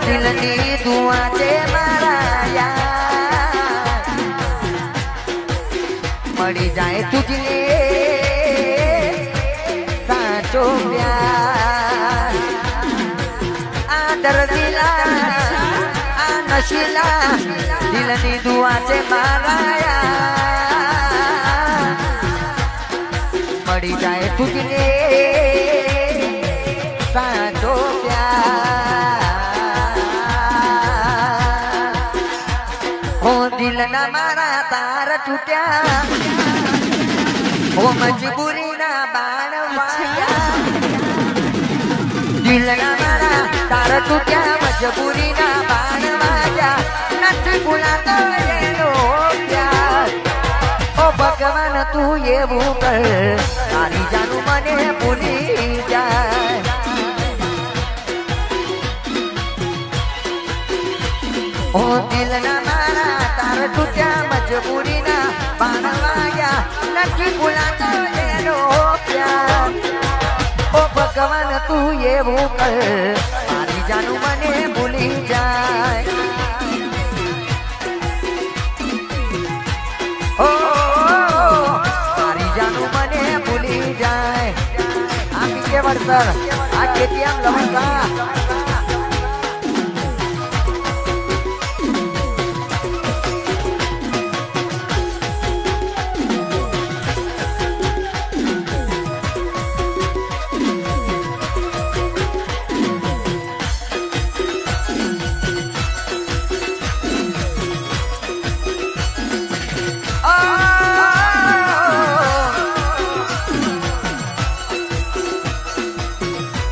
દિલની દુઆ છે મારા યાર મળી જાય તુજને સાચો પ્યાર આ દર્દીલા આ નશીલા દિલની દુઆ છે મારા યાર મળી જાય તુજને સાચો દિલના મારા તાર તૂટ્યા ઓ મજબૂરીના બાણ વાગ્યા દિલના મારા તાર તૂટ્યા મજબૂરીના બાણ વાગ્યા નથી ભૂલાતો એનો પ્યાર ઓ ભગવાન તું એવું કર તારી જાનું મને ભૂલી જાય ઓ દિલના મારા તાર તૂટ્યા મજબૂરીના બાણ વાગ્યા નથી ભૂલાતો એનો પ્યાર ઓ ભગવાન તું એવું કર મારી જાનું મને ભૂલી જાય ઓ મારી જાનું મને ભૂલી જાય આ પીકે વળતર આ ખેતી આમ લવણતા